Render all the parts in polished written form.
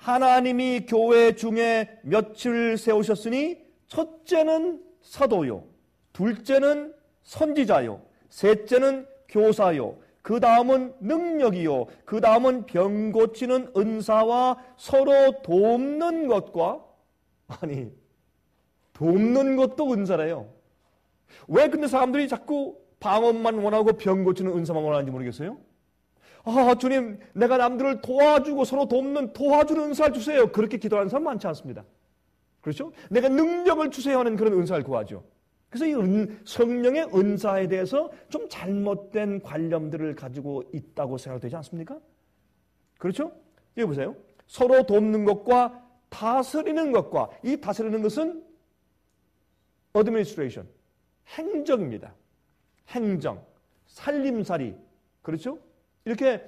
하나님이 교회 중에 몇을 세우셨으니 첫째는 사도요, 둘째는 선지자요, 셋째는 교사요, 그 다음은 능력이요, 그 다음은 병 고치는 은사와 서로 돕는 것과, 아니 돕는 것도 은사래요. 왜 근데 사람들이 자꾸 방언만 원하고 병 고치는 은사만 원하는지 모르겠어요? 아, 주님, 내가 남들을 도와주고 서로 도와주는 은사를 주세요. 그렇게 기도하는 사람 많지 않습니다. 그렇죠? 내가 능력을 주세요 하는 그런 은사를 구하죠. 그래서 이 성령의 은사에 대해서 좀 잘못된 관념들을 가지고 있다고 생각되지 않습니까? 그렇죠? 여기 보세요. 서로 돕는 것과 다스리는 것과, 이 다스리는 것은 administration, 행정입니다. 행정, 살림살이, 그렇죠? 이렇게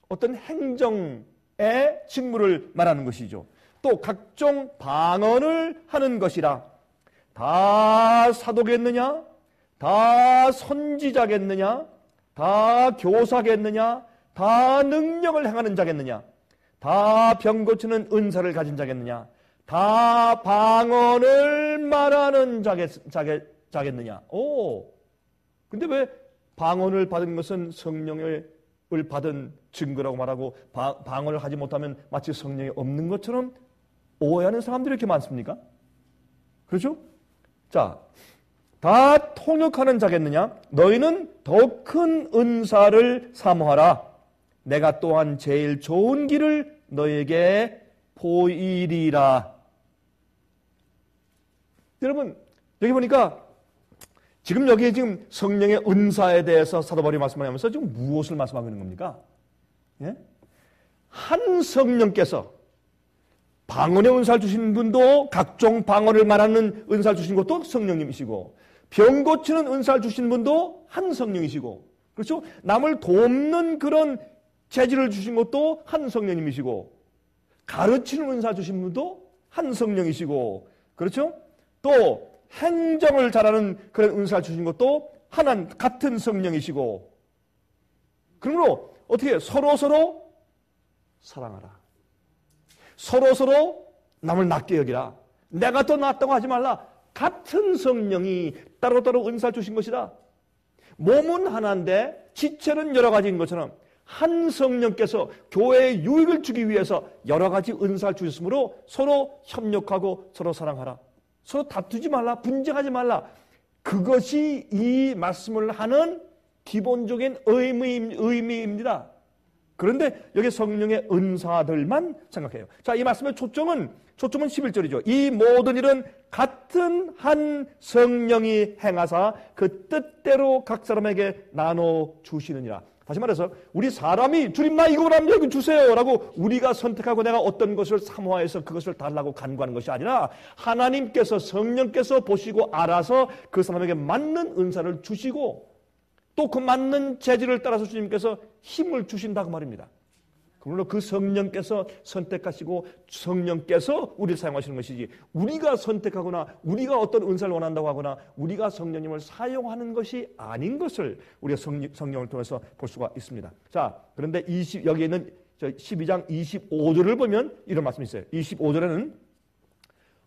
어떤 행정의 직무를 말하는 것이죠. 또 각종 방언을 하는 것이라. 다 사도겠느냐? 다 선지자겠느냐? 다 교사겠느냐? 다 능력을 행하는 자겠느냐? 다 병 고치는 은사를 가진 자겠느냐? 다 방언을 말하는 자겠느냐? 오, 근데 왜 방언을 받은 것은 성령을 받은 증거라고 말하고 방언을 하지 못하면 마치 성령이 없는 것처럼 오해하는 사람들이 이렇게 많습니까? 그렇죠? 자, 다 통역하는 자겠느냐? 너희는 더 큰 은사를 사모하라. 내가 또한 제일 좋은 길을 너에게 보이리라. 여러분, 여기 보니까 지금 여기에 지금 성령의 은사에 대해서 사도 바울이 말씀하면서 지금 무엇을 말씀하고 있는 겁니까? 예? 한 성령께서 방언의 은사를 주신 분도, 각종 방언을 말하는 은사를 주신 것도 성령님이시고, 병 고치는 은사를 주신 분도 한 성령이시고, 그렇죠? 남을 돕는 그런 재질을 주신 것도 한 성령님이시고, 가르치는 은사 주신 분도 한 성령이시고, 그렇죠? 또 행정을 잘하는 그런 은사를 주신 것도 같은 성령이시고, 그러므로 어떻게 서로 사랑하라. 서로 남을 낫게 여기라. 내가 더 낫다고 하지 말라. 같은 성령이 따로따로 은사를 주신 것이다. 몸은 하나인데 지체는 여러 가지인 것처럼 한 성령께서 교회에 유익을 주기 위해서 여러 가지 은사를 주셨으므로 서로 협력하고 서로 사랑하라. 서로 다투지 말라. 분쟁하지 말라. 그것이 이 말씀을 하는 기본적인 의미입니다. 그런데 여기 성령의 은사들만 생각해요. 자, 이 말씀의 초점은 11절이죠. 이 모든 일은 같은 한 성령이 행하사 그 뜻대로 각 사람에게 나눠 주시느니라. 다시 말해서 우리 사람이 주님 나 이거 원하면 여기 주세요 라고 우리가 선택하고 내가 어떤 것을 사모해서 그것을 달라고 간구하는 것이 아니라 하나님께서 성령께서 보시고 알아서 그 사람에게 맞는 은사를 주시고 또 그 맞는 재질을 따라서 주님께서 힘을 주신다고 말입니다. 그러므로 그 성령께서 선택하시고 성령께서 우리를 사용하시는 것이지 우리가 선택하거나 우리가 어떤 은사를 원한다고 하거나 우리가 성령님을 사용하는 것이 아닌 것을 우리가 성령을 통해서 볼 수가 있습니다. 자, 그런데 여기에 있는 12장 25절을 보면 이런 말씀이 있어요. 25절에는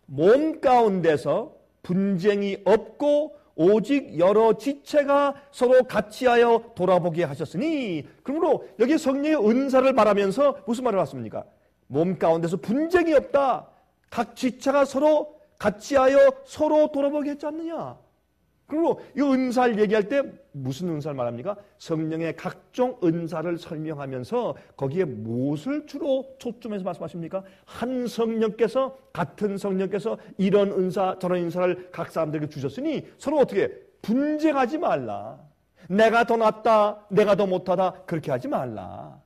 몸 가운데서 분쟁이 없고 오직 여러 지체가 서로 같이하여 돌아보게 하셨으니, 그러므로 여기 성령의 은사를 말하면서 무슨 말을 하십니까? 몸 가운데서 분쟁이 없다. 각 지체가 서로 같이하여 서로 돌아보게 했지 않느냐. 그리고 이 은사를 얘기할 때 무슨 은사를 말합니까? 성령의 각종 은사를 설명하면서 거기에 무엇을 주로 초점해서 말씀하십니까? 한 성령께서, 같은 성령께서 이런 은사 저런 은사를 각 사람들에게 주셨으니 서로 어떻게 분쟁하지 말라. 내가 더 낫다, 내가 더 못하다 그렇게 하지 말라.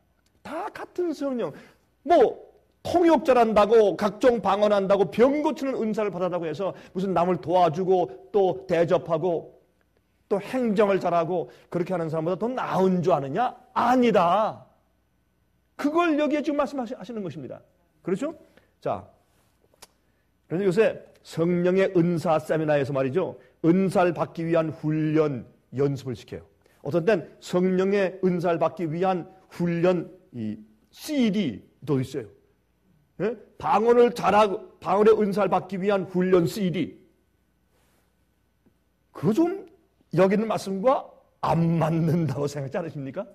다 같은 성령. 통역 잘한다고 각종 방언한다고 병 고치는 은사를 받았다고 해서 무슨 남을 도와주고 또 대접하고 또 행정을 잘하고 그렇게 하는 사람보다 더 나은 줄 아느냐? 아니다. 그걸 여기에 지금 말씀하시는 것입니다. 그렇죠? 자, 그런데 요새 성령의 은사 세미나에서 말이죠, 은사를 받기 위한 훈련 연습을 시켜요. 어떤 땐 성령의 은사를 받기 위한 훈련 이 CD도 있어요. 방언의 은사를 받기 위한 훈련 CD. 그거 좀 여기 있는 말씀과 안 맞는다고 생각하지 않으십니까?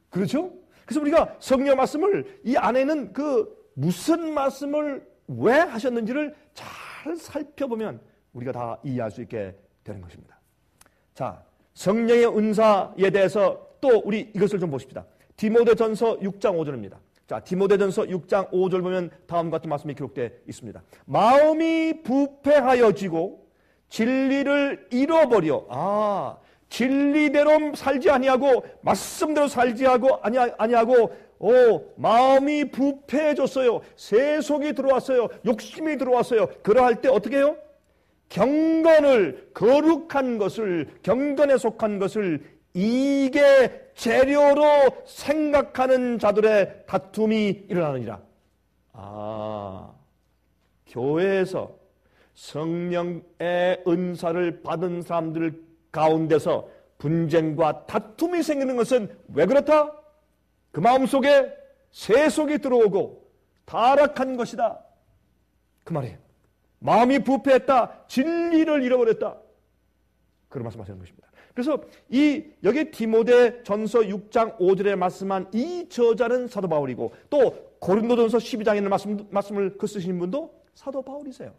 그렇죠? 그래서 우리가 성령 말씀을 이 안에는 그 무슨 말씀을 왜 하셨는지를 잘 살펴보면 우리가 다 이해할 수 있게 되는 것입니다. 자, 성령의 은사에 대해서 또 우리 이것을 좀 보십시다. 디모데전서 6장 5절입니다. 자, 디모데전서 6장 5절 보면 다음과 같은 말씀이 기록되어 있습니다. 마음이 부패하여지고 진리를 잃어버려. 진리대로 살지 아니하고 말씀대로 살지 아니하고 마음이 부패해졌어요. 세속이 들어왔어요. 욕심이 들어왔어요. 그러할 때 어떻게 해요? 거룩한 것을, 경건에 속한 것을 이게 재료로 생각하는 자들의 다툼이 일어나느니라. 교회에서 성령의 은사를 받은 사람들 가운데서 분쟁과 다툼이 생기는 것은 왜 그렇다? 그 마음속에 세속이 들어오고 타락한 것이다. 그 말이에요. 마음이 부패했다. 진리를 잃어버렸다. 그런 말씀하시는 것입니다. 그래서 여기 디모데 전서 6장 5절에 말씀한 이 저자는 사도 바울이고 또 고린도전서 12장에 있는 말씀을 쓰신 분도 사도 바울이세요.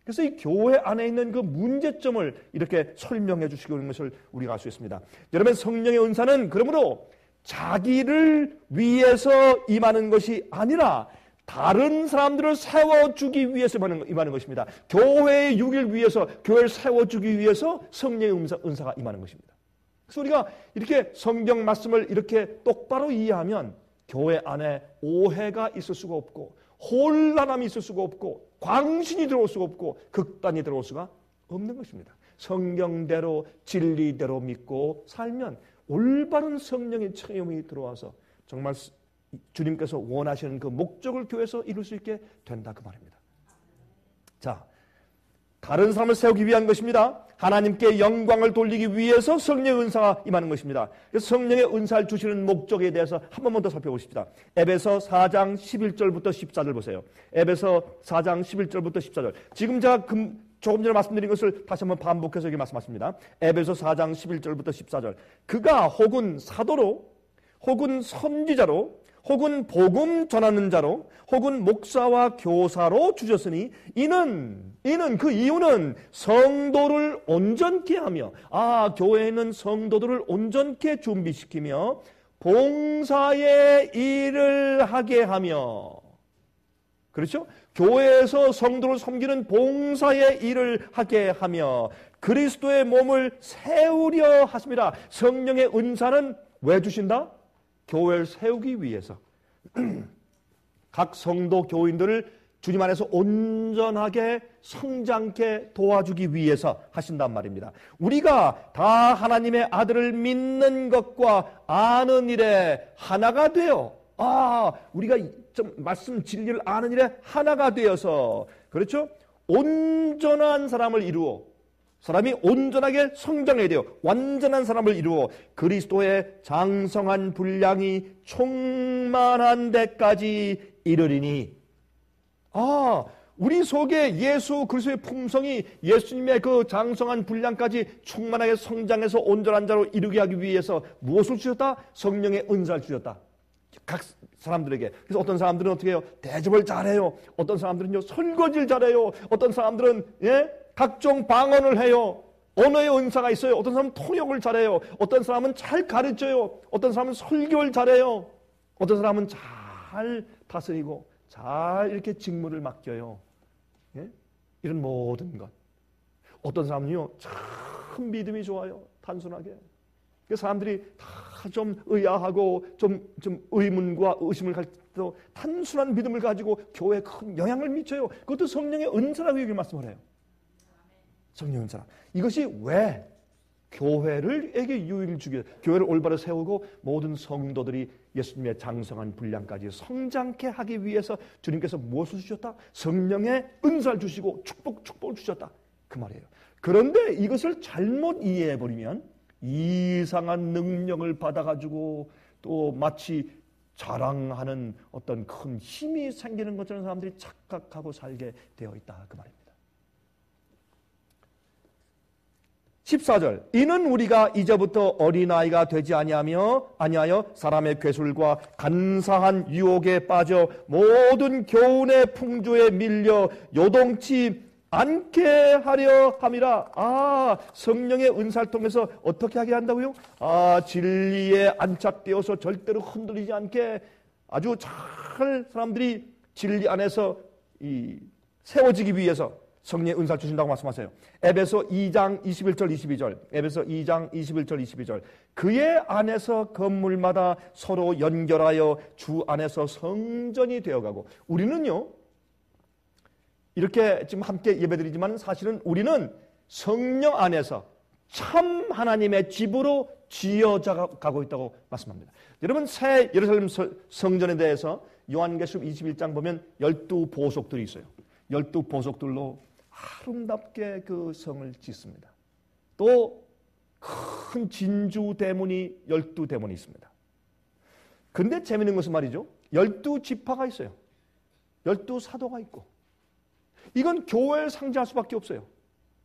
그래서 이 교회 안에 있는 그 문제점을 이렇게 설명해 주시고 있는 것을 우리가 알 수 있습니다. 여러분, 성령의 은사는 그러므로 자기를 위해서 임하는 것이 아니라 다른 사람들을 세워주기 위해서 임하는 것입니다. 교회의 육을 위해서, 교회를 세워주기 위해서 성령의 은사가 임하는 것입니다. 그래서 우리가 이렇게 성경 말씀을 이렇게 똑바로 이해하면 교회 안에 오해가 있을 수가 없고 혼란함이 있을 수가 없고 광신이 들어올 수가 없고 극단이 들어올 수가 없는 것입니다. 성경대로 진리대로 믿고 살면 올바른 성령의 체험이 들어와서 정말 주님께서 원하시는 그 목적을 교회에서 이룰 수 있게 된다, 그 말입니다. 자, 다른 사람을 세우기 위한 것입니다. 하나님께 영광을 돌리기 위해서 성령의 은사가 임하는 것입니다. 그래서 성령의 은사를 주시는 목적에 대해서 한 번만 더 살펴보십시다. 에베소 4장 11절부터 14절 보세요. 에베소 4장 11절부터 14절. 지금 제가 조금 전에 말씀드린 것을 다시 한번 반복해서 여기 말씀하십니다. 에베소 4장 11절부터 14절. 그가 혹은 사도로, 혹은 선지자로, 혹은 복음 전하는 자로, 혹은 목사와 교사로 주셨으니 이는 그 이유는 성도를 온전케 하며, 교회에는 성도들을 온전케 준비시키며 봉사의 일을 하게 하며, 그렇죠? 교회에서 성도를 섬기는 봉사의 일을 하게 하며 그리스도의 몸을 세우려 하십니다. 성령의 은사는 왜 주신다? 교회를 세우기 위해서 각 성도 교인들을 주님 안에서 온전하게 성장케 도와주기 위해서 하신단 말입니다. 우리가 다 하나님의 아들을 믿는 것과 아는 일에 하나가 되어, 우리가 좀 말씀 진리를 아는 일에 하나가 되어서, 그렇죠? 온전한 사람을 이루어, 사람이 온전하게 성장해야 돼요. 완전한 사람을 이루어 그리스도의 장성한 분량이 충만한 데까지 이르리니. 우리 속에 예수 그리스도의 품성이 예수님의 그 장성한 분량까지 충만하게 성장해서 온전한 자로 이루게 하기 위해서 무엇을 주셨다? 성령의 은사를 주셨다. 각 사람들에게. 그래서 어떤 사람들은 어떻게 해요? 대접을 잘해요. 어떤 사람들은요, 설거지를 잘해요. 어떤 사람들은 각종 방언을 해요. 언어의 은사가 있어요. 어떤 사람은 통역을 잘해요. 어떤 사람은 잘 가르쳐요. 어떤 사람은 설교를 잘해요. 어떤 사람은 잘 다스리고 잘 이렇게 직무를 맡겨요. 이런 모든 것. 어떤 사람은요, 참 믿음이 좋아요. 단순하게. 그 사람들이 다 좀 의아하고 좀 의문과 의심을 가질 때도 단순한 믿음을 가지고 교회에 큰 영향을 미쳐요. 그것도 성령의 은사라고 여기 말씀을 해요. 성령의 은사. 이것이 왜 교회를에게 유의를 주기 위해, 교회를 올바로 세우고 모든 성도들이 예수님의 장성한 분량까지 성장케 하기 위해서 주님께서 무엇을 주셨다? 성령의 은사를 주시고 축복을 주셨다. 그 말이에요. 그런데 이것을 잘못 이해해버리면 이상한 능력을 받아가지고 또 마치 자랑하는 어떤 큰 힘이 생기는 것처럼 사람들이 착각하고 살게 되어 있다 그 말입니다. 14절 이는 우리가 이제부터 어린아이가 되지 아니하여 사람의 괴술과 간사한 유혹에 빠져 모든 교훈의 풍조에 밀려 요동치 않게 하려 함이라. 성령의 은사를 통해서 어떻게 하게 한다고요? 진리에 안착되어서 절대로 흔들리지 않게 아주 잘 사람들이 진리 안에서 세워지기 위해서 성령의 은사를 주신다고 말씀하세요. 에베소 2장 21절 22절 에베소 2장 21절 22절 그의 안에서 건물마다 서로 연결하여 주 안에서 성전이 되어가고 우리는요 이렇게 지금 함께 예배드리지만 사실은 우리는 성령 안에서 참 하나님의 집으로 지어져 가고 있다고 말씀합니다. 여러분 새 예루살렘 성전에 대해서 요한계시록 21장 보면 12보석들이 있어요. 12보석들로 아름답게 그 성을 짓습니다. 또 큰 진주 대문이 12대문이 있습니다. 근데 재미있는 것은 말이죠. 12지파가 있어요. 12사도가 있고 이건 교회를 상징할 수밖에 없어요.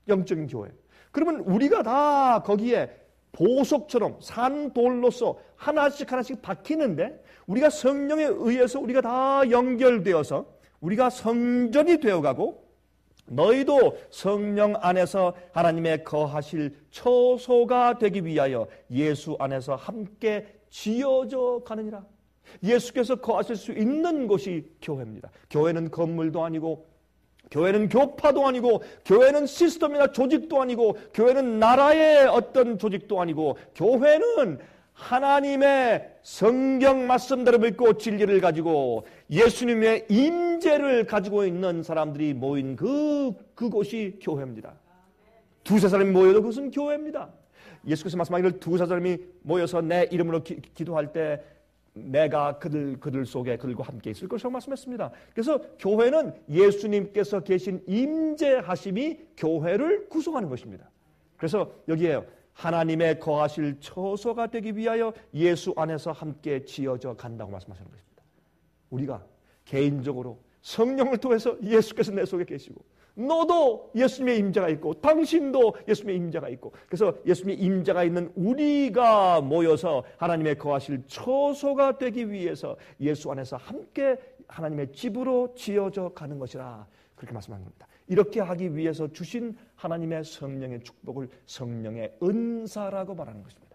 영적인 교회. 그러면 우리가 다 거기에 보석처럼 산돌로서 하나씩 박히는데 우리가 성령에 의해서 우리가 다 연결되어서 우리가 성전이 되어가고 너희도 성령 안에서 하나님의 거하실 처소가 되기 위하여 예수 안에서 함께 지어져 가느니라. 예수께서 거하실 수 있는 곳이 교회입니다. 교회는 건물도 아니고 교회는 교파도 아니고 교회는 시스템이나 조직도 아니고 교회는 나라의 어떤 조직도 아니고 교회는 하나님의 성경 말씀대로 믿고 진리를 가지고 예수님의 임재를 가지고 있는 사람들이 모인 그곳이 교회입니다. 두세 사람이 모여도 그것은 교회입니다. 예수께서 말씀하기를 두세 사람이 모여서 내 이름으로 기도할 때 내가 그들 속에 그들과 함께 있을 것이라고 말씀했습니다. 그래서 교회는 예수님께서 계신 임재하심이 교회를 구성하는 것입니다. 그래서 여기에요. 하나님의 거하실 처소가 되기 위하여 예수 안에서 함께 지어져 간다고 말씀하시는 것입니다. 우리가 개인적으로 성령을 통해서 예수께서 내 속에 계시고 너도 예수님의 임재가 있고 당신도 예수님의 임재가 있고 그래서 예수님의 임재가 있는 우리가 모여서 하나님의 거하실 처소가 되기 위해서 예수 안에서 함께 하나님의 집으로 지어져 가는 것이라 그렇게 말씀하는 겁니다. 이렇게 하기 위해서 주신 하나님의 성령의 축복을 성령의 은사라고 말하는 것입니다.